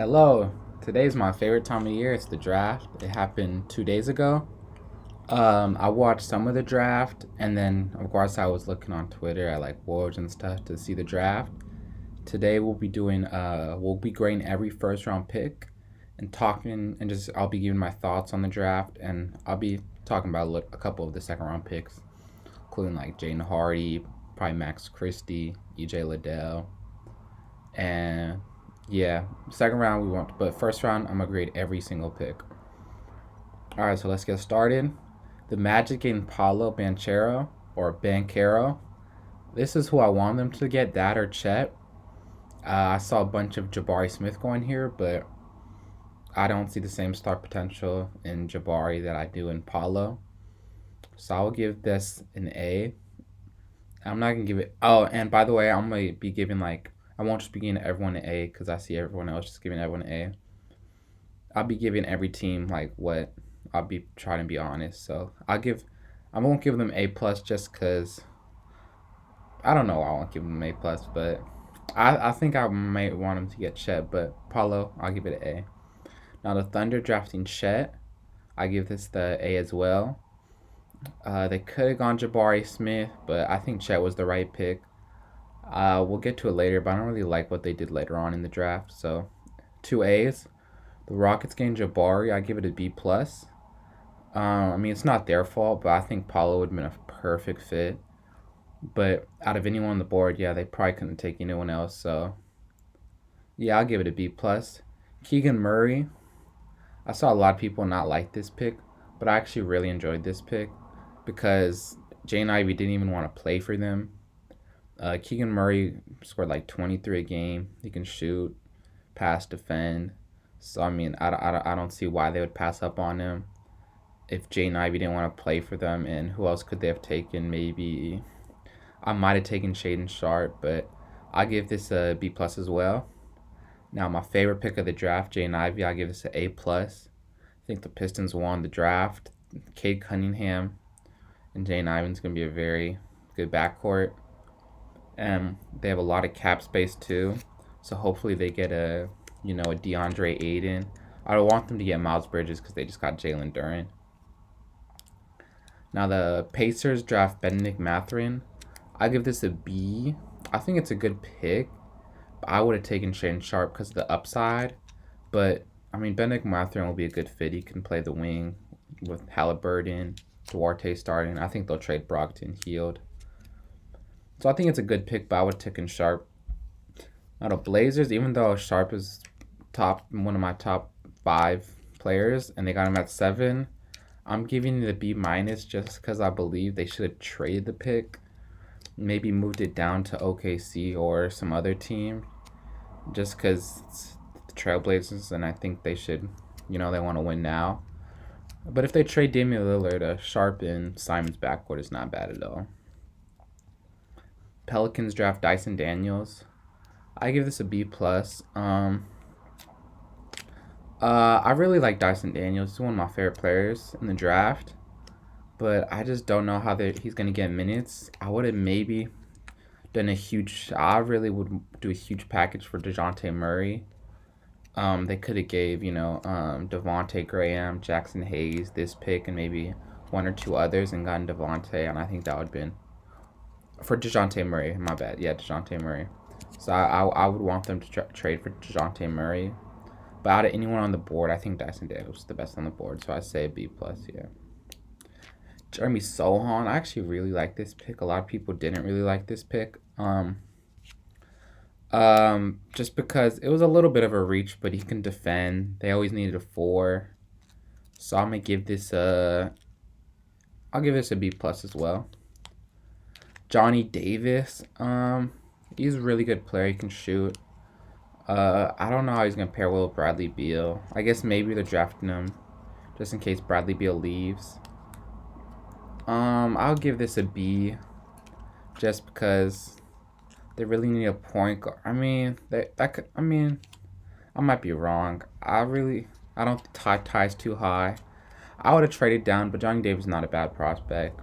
Hello. Today's my favorite time of year. It's the draft. It happened 2 days ago. I watched some of the draft, and then of course I was looking on Twitter at like Woj and stuff to see the draft. Today we'll be grading every first round pick and talking and just I'll be giving my thoughts on the draft, and I'll be talking about a couple of the second round picks, including like Jaden Hardy, probably Max Christie, EJ Liddell, and yeah, second round we won't, but first round I'm gonna grade every single pick. All right, so let's get started. The Magic getting Paolo Banchero or Bancaro. This is who I want them to get, that or Chet. I saw a bunch of Jabari Smith going here, but I don't see the same star potential in Jabari that I do in Paolo. So I'll give this an A. I'm not gonna give it. Oh, and by the way, I'm gonna be giving like I won't just be giving everyone an A because I see everyone else just giving everyone an A. I'll be giving every team like what I'll be trying to be honest. So I won't give them A plus just because I don't know why I won't give them A plus, but I think I might want them to get Chet, but Paulo I'll give it an A. Now the Thunder drafting Chet, I give this the A as well. They could have gone Jabari Smith, but I think Chet was the right pick. We'll get to it later, but I don't really like what they did later on in the draft. So, two A's. The Rockets gained Jabari. I give it a B plus. I mean, it's not their fault, but I think Paulo would have been a perfect fit. But out of anyone on the board, yeah, they probably couldn't take anyone else. So, yeah, I'll give it a B plus. Keegan Murray. I saw a lot of people not like this pick, but I actually really enjoyed this pick because Jane Ivey didn't even want to play for them. Keegan Murray scored like 23 a game. He can shoot, pass, defend. So, I mean, I don't see why they would pass up on him if Jane Ivey didn't want to play for them. And who else could they have taken? Maybe I might have taken Shaden Sharp, but I'll give this a B plus as well. Now, my favorite pick of the draft, Jane Ivey, I'll give this an A plus. I think the Pistons won the draft. Cade Cunningham and Jane Ivey's going to be a very good backcourt. And they have a lot of cap space too. So hopefully they get a DeAndre Ayton. I don't want them to get Miles Bridges because they just got Jalen Duren. Now the Pacers draft Benedict Mathurin. I give this a B. I think it's a good pick. But I would have taken Shane Sharp because of the upside. But I mean, Benedict Mathurin will be a good fit. He can play the wing with Halliburton, Duarte starting. I think they'll trade Brogdon Hield. So I think it's a good pick, but I would have taken Sharp. Now the Blazers, even though Sharp is one of my top 5 players, and they got him at 7, I'm giving it a B minus just because I believe they should have traded the pick, maybe moved it down to OKC or some other team, just because it's the Trailblazers, and I think they should, they want to win now. But if they trade Damian Lillard, Sharp and Simon's backcourt is not bad at all. Pelicans draft Dyson Daniels. I give this a B plus. I really like Dyson Daniels. He's one of my favorite players in the draft, but I just don't know how he's gonna get minutes. I would have maybe done a huge. I really would do a huge package for Dejounte Murray. They could have gave Devonte Graham, Jackson Hayes this pick, and maybe one or two others, and gotten Devonte, and I think that would have been for Dejounte Murray. My bad. Yeah, Dejounte Murray. So I would want them to trade for Dejounte Murray. But out of anyone on the board, I think Dyson Daniels is the best on the board. So I say B plus. Yeah. Jeremy Sohan. I actually really like this pick. A lot of people didn't really like this pick. Just because it was a little bit of a reach, but he can defend. They always needed a 4. So I'm gonna give this I'll give this a B plus as well. Johnny Davis. He's a really good player. He can shoot. I don't know how he's gonna pair well with Bradley Beal. I guess maybe they're drafting him just in case Bradley Beal leaves. I'll give this a B, just because they really need a point guard. I mean, I might be wrong. I don't think Ty's too high. I would have traded down, but Johnny Davis is not a bad prospect.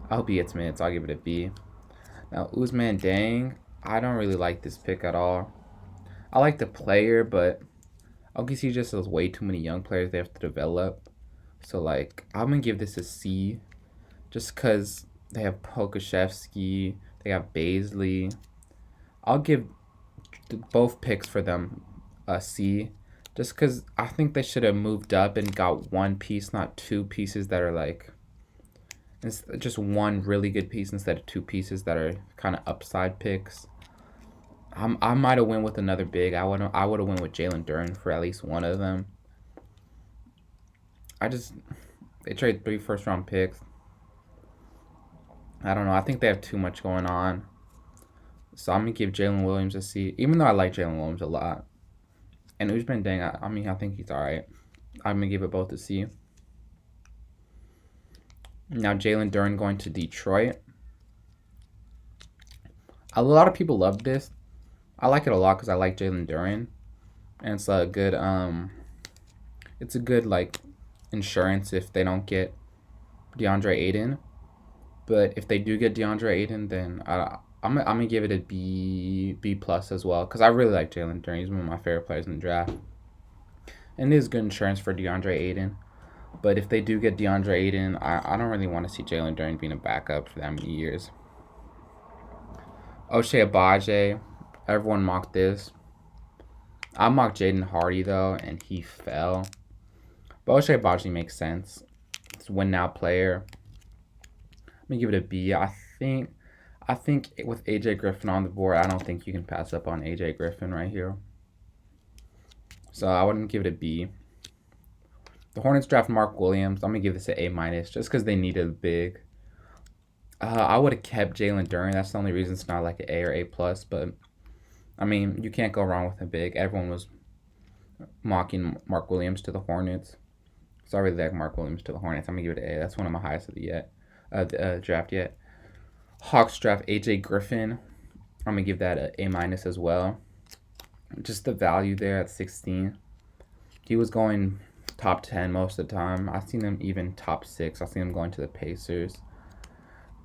I hope he gets minutes. I'll give it a B. Now Usman Dang, I don't really like this pick at all. I like the player, but OKC just has way too many young players they have to develop. So like I'm gonna give this a C, just because they have Pokashevsky, they have Baisley. I'll give both picks for them a C, just because I think they should have moved up and got one piece, not two pieces that are like. It's just one really good piece instead of two pieces that are kind of upside picks. I might have went with another big. I would have went with Jalen Duren for at least one of them. They trade 3 first-round picks. I don't know. I think they have too much going on. So I'm gonna give Jalen Williams a C, even though I like Jalen Williams a lot. And Ousmane Dieng, I mean, I think he's all right. I'm gonna give it both a C. Now Jalen Duren going to Detroit. A lot of people love this. I like it a lot because I like Jalen Duren, and it's a good like insurance if they don't get DeAndre Ayton. But if they do get DeAndre Ayton, then I'm gonna give it a B plus as well because I really like Jalen Duren. He's one of my favorite players in the draft, and it is good insurance for DeAndre Ayton. But if they do get DeAndre Ayton, I don't really want to see Jalen Duren being a backup for that many years. Ochai Agbaji, everyone mocked this. I mocked Jaden Hardy though, and he fell. But Ochai Agbaji makes sense. It's a win now player. Let me give it a B. I think with AJ Griffin on the board, I don't think you can pass up on AJ Griffin right here. So I wouldn't give it a B. The Hornets draft Mark Williams. I'm gonna give this an A minus just because they needed a big. I would have kept Jalen Duren. That's the only reason it's not like an A or A plus. But I mean, you can't go wrong with a big. Everyone was mocking Mark Williams to the Hornets. So I really like Mark Williams to the Hornets. I'm gonna give it an A. That's one of my highest of the draft yet. Hawks draft AJ Griffin. I'm gonna give that an A minus as well. Just the value there at 16. He was going top 10 most of the time. I've seen him even top 6. I've seen him going to the Pacers.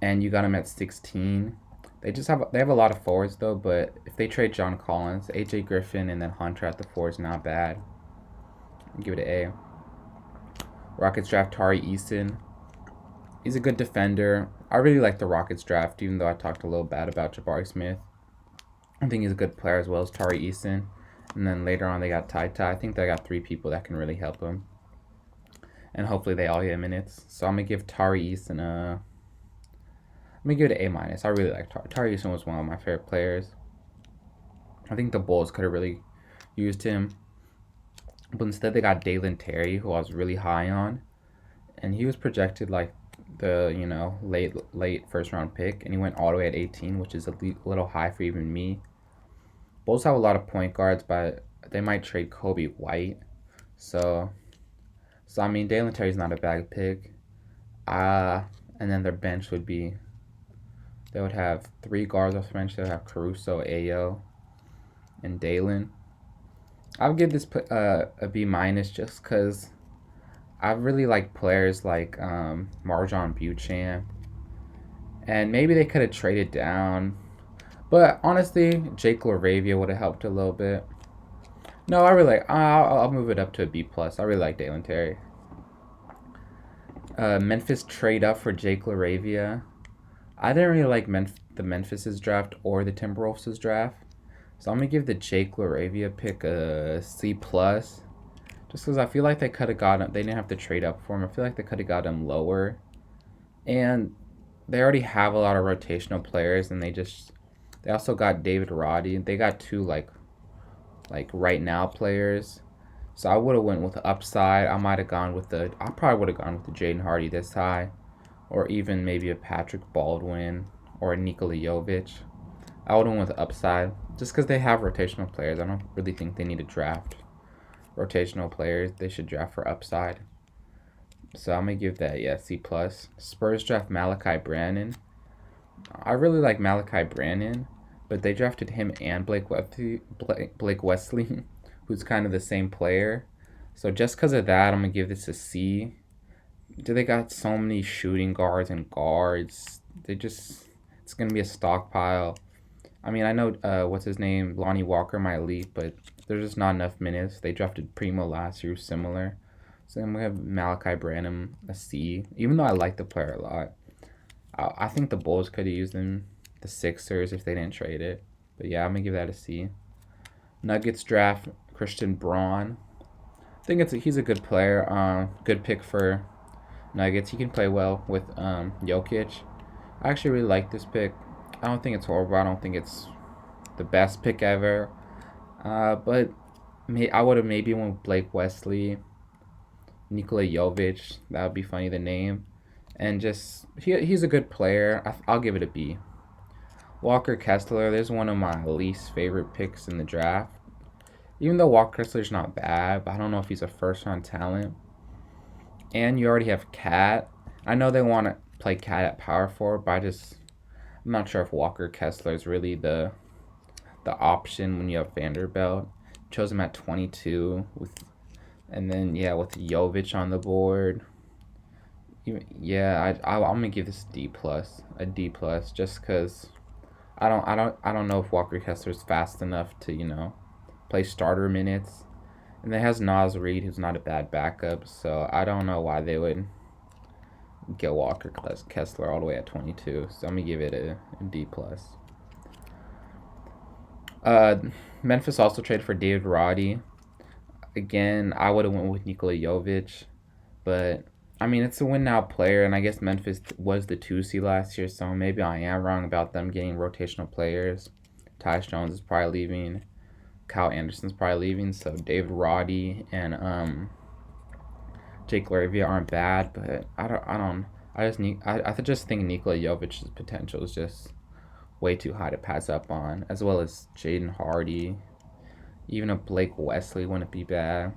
And you got him at 16. They have a lot of forwards though, but if they trade John Collins, AJ Griffin, and then Hunter at the 4 is not bad. I'll give it an A. Rockets draft Tari Eason. He's a good defender. I really like the Rockets draft, even though I talked a little bad about Jabari Smith. I think he's a good player as well as Tari Eason. And then later on they got Ty Ty. I think they got 3 people that can really help him. And hopefully they all get minutes. So I'm going to give Tari Eason I'm going to give it an A minus. I really like Tari Eason was one of my favorite players. I think the Bulls could have really used him. But instead they got Dalen Terry, who I was really high on. And he was projected like the, late first round pick. And he went all the way at 18, which is a little high for even me. Bulls have a lot of point guards, but they might trade Kobe White. So I mean, Dalen Terry's not a bad pick. And then their bench would be, they would have 3 guards off the bench. They would have Caruso, Ayo, and Dalen. I would give this a B minus just because I really like players like MarJon Beauchamp. And maybe they could have traded down. But honestly, Jake LaRavia would have helped a little bit. No, I really like. I'll move it up to a B plus. I really like Dalen Terry. Memphis trade up for Jake LaRavia. I didn't really like the Memphis's draft or the Timberwolves' draft, so I'm gonna give the Jake LaRavia pick a C plus, just because I feel like they could have got him. They didn't have to trade up for him. I feel like they could have got him lower, and they already have a lot of rotational players, and they also got David Roddy. They got 2 like right now players. So I would have went with the upside. I probably would have gone with the Jaden Hardy this high, or even maybe a Patrick Baldwin or a Nikola Jovic. I would have went with the upside just because they have rotational players. I don't really think they need to draft rotational players. They should draft for upside. So I'm gonna give that C plus. Spurs draft Malachi Brannon. I really like Malachi Brannon, but they drafted him and Blake Wesley, who's kind of the same player. So just because of that, I'm going to give this a C. They got so many shooting guards and guards. It's going to be a stockpile. I mean, I know, what's his name? Lonnie Walker might leave, but There's just not enough minutes. They drafted Primo last year, similar. So then we have Malachi Branham, a C. Even though I like the player a lot, I think the Bulls could have used him. The Sixers if they didn't trade it. But yeah, I'm gonna give that a C. Nuggets draft Christian Braun. I think he's a good player. Good pick for Nuggets. He can play well with Jokic. I actually really like this pick. I don't think it's horrible. I don't think it's the best pick ever. But I would have maybe went with Blake Wesley, Nikola Jovic. That would be funny, the name. And just, he's a good player. I'll give it a B. Walker Kessler, there's one of my least favorite picks in the draft. Even though Walker Kessler's not bad, but I don't know if he's a first round talent. And you already have Cat. I know they want to play Cat at power forward, but I'm not sure if Walker Kessler is really the option when you have Vanderbilt. Chose him at 22 and then with Jovic on the board. Yeah, I'm gonna give this a D plus, just because I don't know if Walker Kessler's fast enough to play starter minutes, and it has Naz Reid, who's not a bad backup. So I don't know why they would get Walker Kessler all the way at 22. So I'm gonna give it a D plus. Memphis also traded for David Roddy. Again, I would have went with Nikola Jovic, but I mean, it's a win now player, and I guess Memphis was the 2 seed last year, so maybe I am wrong about them getting rotational players. Tyus Jones is probably leaving. Kyle Anderson's probably leaving, so David Roddy and Jake LaRavia aren't bad, but I just think Nikola Jovic's potential is just way too high to pass up on, as well as Jaden Hardy. Even a Blake Wesley wouldn't be bad.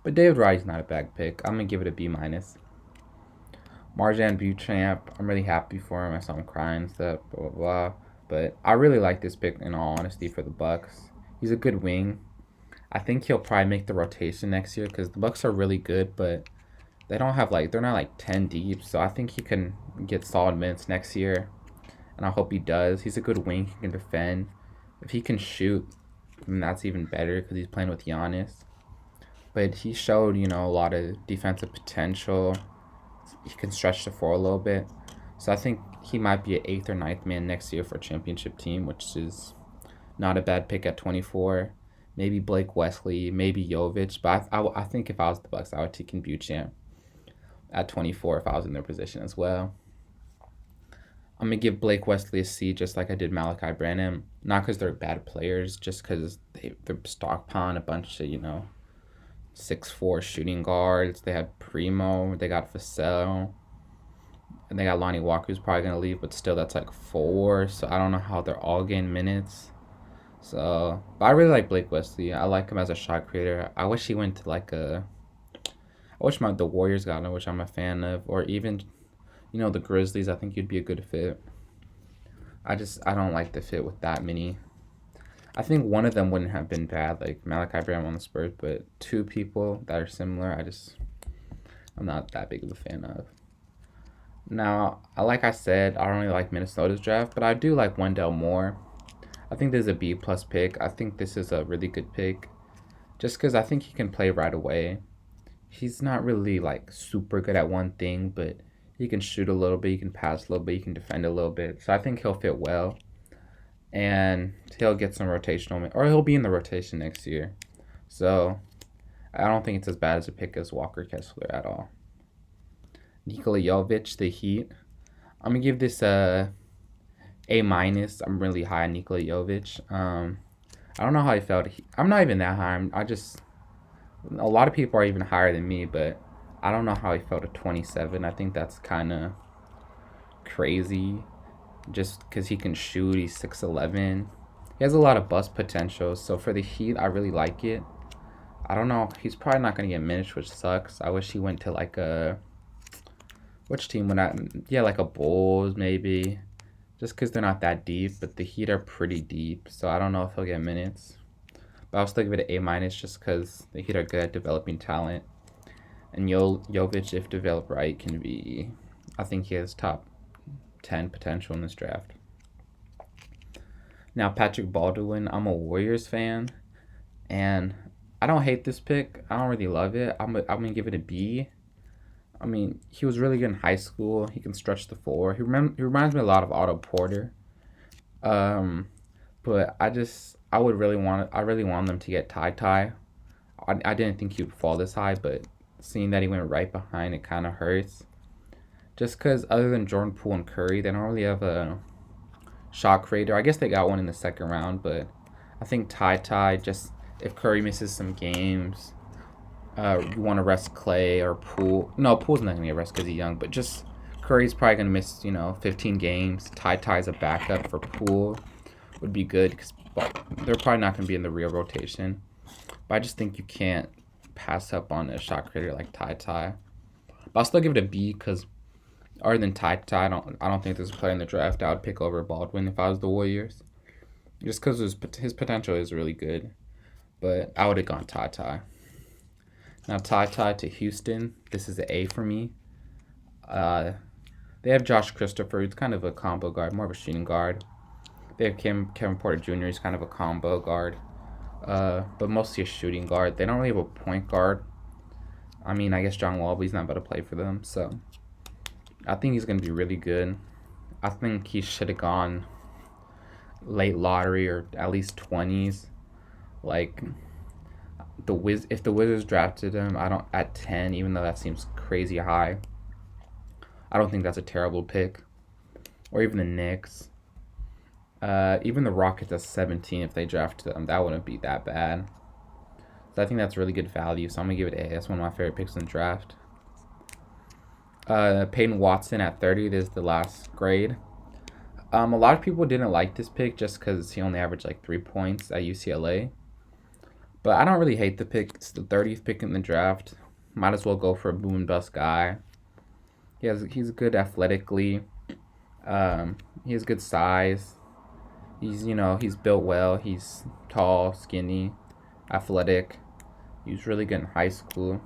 But David Roddy's not a bad pick. I'm going to give it a B minus. MarJon Beauchamp, I'm really happy for him. I saw him crying and stuff, blah, blah, blah. But I really like this pick, in all honesty, for the Bucks. He's a good wing. I think he'll probably make the rotation next year because the Bucks are really good, but they don't have they're not 10 deep. So I think he can get solid minutes next year, and I hope he does. He's a good wing. He can defend. If he can shoot, then that's even better because he's playing with Giannis. But he showed, a lot of defensive potential. He can stretch the floor a little bit. So I think he might be an 8th or 9th man next year for a championship team, which is not a bad pick at 24. Maybe Blake Wesley, maybe Jovic. But I think if I was the Bucks, I would take in Beauchamp at 24 if I was in their position as well. I'm going to give Blake Wesley a C, just like I did Malachi Branham. Not because they're bad players, just because they're stockpiling a bunch of, 6'4" shooting guards. They had Primo. They got Vassell. And they got Lonnie Walker, who's probably going to leave, but still that's 4. So I don't know how they're all getting minutes. So, but I really like Blake Wesley. I like him as a shot creator. I wish he went to I wish the Warriors got him, which I'm a fan of. Or even, the Grizzlies. I think he'd be a good fit. I don't like the fit with that many. I think one of them wouldn't have been bad, like Malachi Branham on the Spurs, but 2 people that are similar, I'm not that big of a fan of. Now, like I said, I don't really like Minnesota's draft, but I do like Wendell Moore. I think this is a B plus pick. I think this is a really good pick, just because I think he can play right away. He's not really super good at one thing, but he can shoot a little bit, he can pass a little bit, he can defend a little bit. So I think he'll fit well. And he'll get some rotational, or he'll be in the rotation next year. So I don't think it's as bad as a pick as Walker Kessler at all. Nikola Jovic, the Heat. I'm gonna give this a minus. I'm really high on Nikola Jovic. I don't know how he felt. I'm not even that high. A lot of people are even higher than me, but I don't know how he felt at 27. I think that's kind of crazy. Just because he can shoot, he's 6'11". He has a lot of bust potential. So for the Heat, I really like it. I don't know. He's probably not going to get minutes, which sucks. I wish he went to which team would I? Yeah, a Bulls maybe. Just because they're not that deep. But the Heat are pretty deep. So I don't know if he'll get minutes. But I'll still give it an A minus just because the Heat are good at developing talent. And Jovic, if developed right, can be, I think he has top 10 potential in this draft. Now, Patrick Baldwin, I'm a Warriors fan. And I don't hate this pick. I don't really love it. I'm gonna give it a B. I mean, he was really good in high school. He can stretch the floor. He reminds me a lot of Otto Porter. Um, but I really want them to get Ty. I didn't think he would fall this high, but seeing that he went right behind, it kind of hurts. Just because other than Jordan Poole and Curry, they don't really have a shot creator. I guess they got one in the second round, but I think just if Curry misses some games, you want to rest Clay or Poole. No, Poole's not going to get rest because he's young, but just Curry's probably going to miss, 15 games. Ty's a backup for Poole would be good because they're probably not going to be in the real rotation. But I just think you can't pass up on a shot creator like Ty. But I'll still give it a B because other than Ty, I don't think there's a player in the draft I would pick over Baldwin if I was the Warriors. Just because his potential is really good. But I would have gone Ty. Now Ty to Houston. This is an A for me. They have Josh Christopher. He's kind of a combo guard, more of a shooting guard. They have Kevin Porter Jr. He's kind of a combo guard, but mostly a shooting guard. They don't really have a point guard. I mean, I guess John Wall, but he's not about to play for them. So I think he's going to be really good. I think he should have gone late lottery or at least 20s. Like if the Wizards drafted him, I don't at 10, even though that seems crazy high. I don't think that's a terrible pick. Or even the Knicks. Even the Rockets at 17, if they drafted them, that wouldn't be that bad. So I think that's really good value. So I'm gonna give it A. That's one of my favorite picks in the draft. Peyton Watson at 30. This is the last grade. A lot of people didn't like this pick just because he only averaged like 3 points at UCLA. But I don't really hate the pick. It's the 30th pick in the draft. Might as well go for a boom and bust guy. He's good athletically. He has good size. He's built well. He's tall, skinny, athletic. He was really good in high school.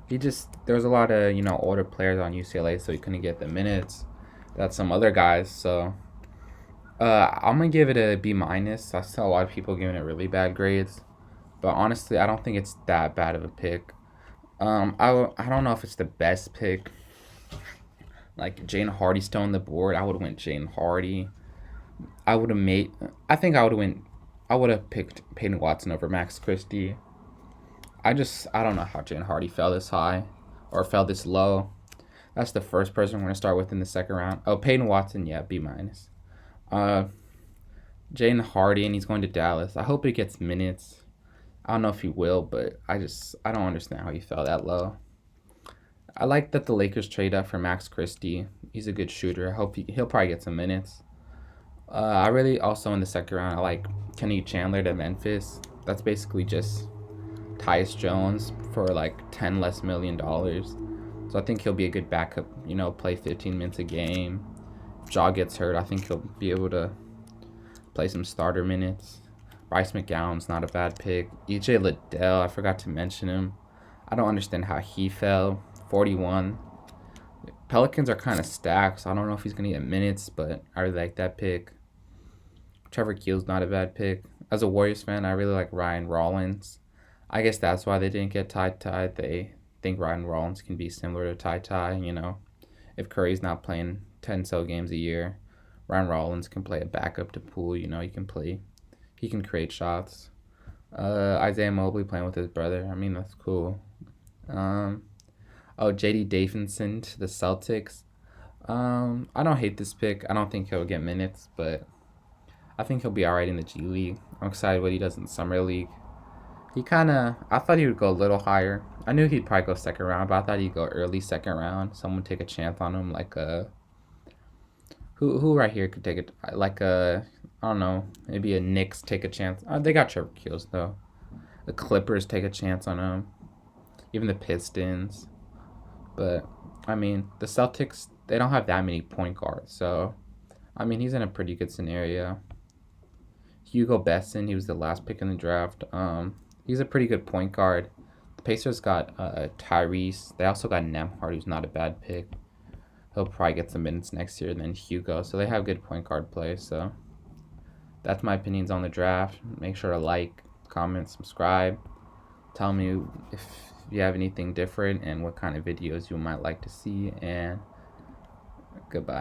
There was a lot of, older players on UCLA, so he couldn't get the minutes that some other guys. So I'm going to give it a B minus. I saw a lot of people giving it really bad grades. But honestly, I don't think it's that bad of a pick. I don't know if it's the best pick. Like Jane Hardy still on the board. I would have went Jane Hardy. I would have picked Peyton Watson over Max Christie. I don't know how Jane Hardy fell this high or fell this low. That's the first person we're going to start with in the second round. Oh, Peyton Watson, yeah, B minus. Jane Hardy, and he's going to Dallas. I hope he gets minutes. I don't know if he will, but I don't understand how he fell that low. I like that the Lakers trade up for Max Christie. He's a good shooter. I hope he'll probably get some minutes. I really also in the second round, I like Kenny Chandler to Memphis. That's basically just Tyus Jones for like $10 less million. So I think he'll be a good backup, play 15 minutes a game. If Ja gets hurt, I think he'll be able to play some starter minutes. Bryce McGowan's not a bad pick. EJ Liddell, I forgot to mention him. I don't understand how he fell. 41. Pelicans are kind of stacked, so I don't know if he's going to get minutes, but I really like that pick. Trevor Keel's not a bad pick. As a Warriors fan, I really like Ryan Rollins. I guess that's why they didn't get Ty. They think Ryan Rollins can be similar to Ty. If Curry's not playing 10 games a year, Ryan Rollins can play a backup to Poole. He can create shots. Isaiah Mobley playing with his brother. I mean, that's cool. J.D. Davidson to the Celtics. I don't hate this pick. I don't think he'll get minutes, but I think he'll be all right in the G League. I'm excited what he does in the Summer League. I thought he would go a little higher. I knew he'd probably go second round, but I thought he'd go early second round. Someone take a chance on him, like who right here could take it? Like I don't know, maybe a Knicks take a chance. They got Trevor Keels though. The Clippers take a chance on him. Even the Pistons. But, I mean, the Celtics, they don't have that many point guards. So, I mean, he's in a pretty good scenario. Hugo Besson, he was the last pick in the draft. He's a pretty good point guard. The Pacers got Tyrese. They also got Nembhard, who's not a bad pick. He'll probably get some minutes next year, and then Hugo. So, they have good point guard play. So, that's my opinions on the draft. Make sure to like, comment, subscribe. Tell me if you have anything different and what kind of videos you might like to see. And goodbye.